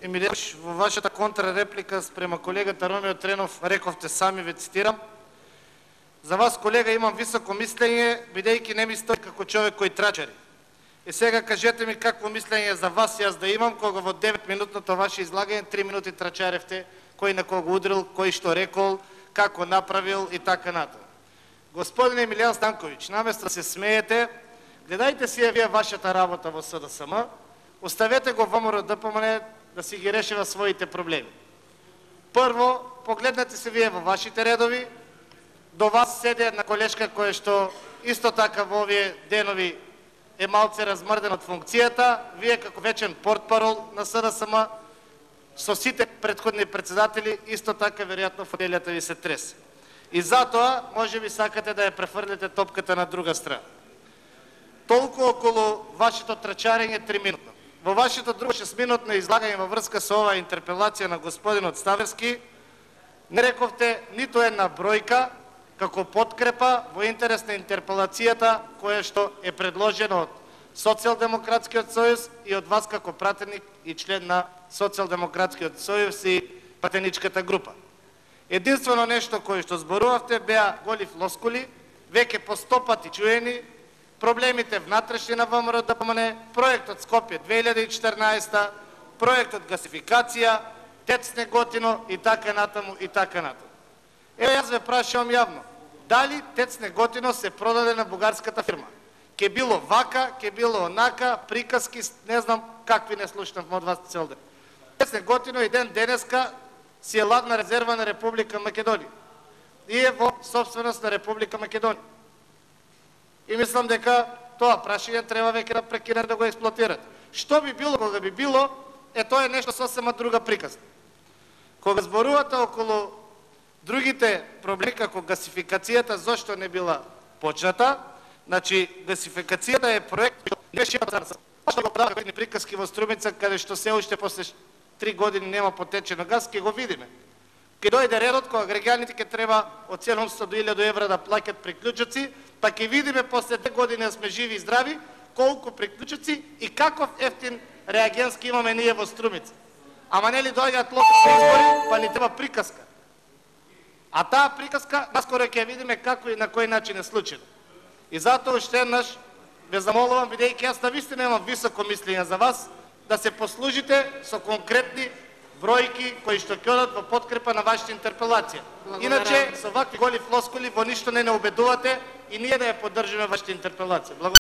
Емилияш, във вашата контрареплика спрямо колегата Ромео Тренов рековте сами, ви цитирам: за вас, колега, имам високо мислење, бидејќи не ми стои како човек кој трачари. И сега кажете ми какво мислење за вас и аз да имам, кога во 9-минутното ваше излагање 3 минути трачаревте кој на кого удрил, кој што рекол, како направил и така натаму. Господин Емилијан Станковиќ, наместо да се смеете, гледајте си вие вашата работа во СДСМ, оставете го ВМРО ДПМН да си ги решава своите проблеми. Прво, погледнете се вие во вашите редови, до вас седи една колешка која што исто така во овие денови е малце размрден од функцијата, вие како вечен портпарол на СДСМ, со сите предходни председатели, исто така веројатно фотелјата ви се тресе. И затоа, може би сакате да ја префрлите топката на друга страна. Толку околу вашето трачарење 3-минутно. Во вашето друго 6-минутно излагање во врска со оваа интерпелација на господинот Ставерски, не рековте ниту една бројка како подкрепа во интерес на интерпелацијата која што е предложена од Социјалдемократскиот сојуз и од вас како пратеник и член на Социјалдемократскиот сојуз и пратеничката група. Единствено нешто кое што зборувавте беа голи флоскули, веќе по 100 пати чуени, проблемите внатрешни на ВМРО ДПМН, проектот Скопје 2014, проектот гасификација, ТЕЦ Неготино и така натаму и така натаму. Ево јас ве прашувам јавно, дали ТЕЦ Неготино се продаде на бугарската фирма? Ке било вака, ке било онака, приказки, не знам какви не слушнав од вас цел ден. ТЕЦ Неготино и ден денеска си е ладна резерва на Република Македонија. И е во собственост на Република Македонија. И мислам дека тоа прашање треба веќе да прекинат да го експлоатират. Што би било кога би било, тоа е нешто сосема друга приказна. Кога зборувате околу другите проблеми како гасификацијата, зошто не била почната, значи гасификацијата е проект кој не беше што го прават едни приказки во Струмица, каде што се уште после 3 години нема потечено газ, ќе го видиме. Ке дојде редот кога граѓаните ќе треба од 700 до 1000 евра да плаќат приклучоци, па ќе видиме после 2 години да сме живи и здрави колку приклучоци и каков ефтин реагенски имаме ние во Струмица. Ама нели доаѓаат локални избори, па ни треба приказка. А таа приказка наскоро ќе видиме како и на кој начин е случено. И затоа уште еднаш ве замолувам, бидејќи јас навистина имам високо мислење за вас, да се послужите со конкретни бројки кои што ќе одат во подкрепа на вашата интерпелација. Иначе со вакви голи флоскули во ништо не убедувате и ние да ја поддржиме вашата интерпелација.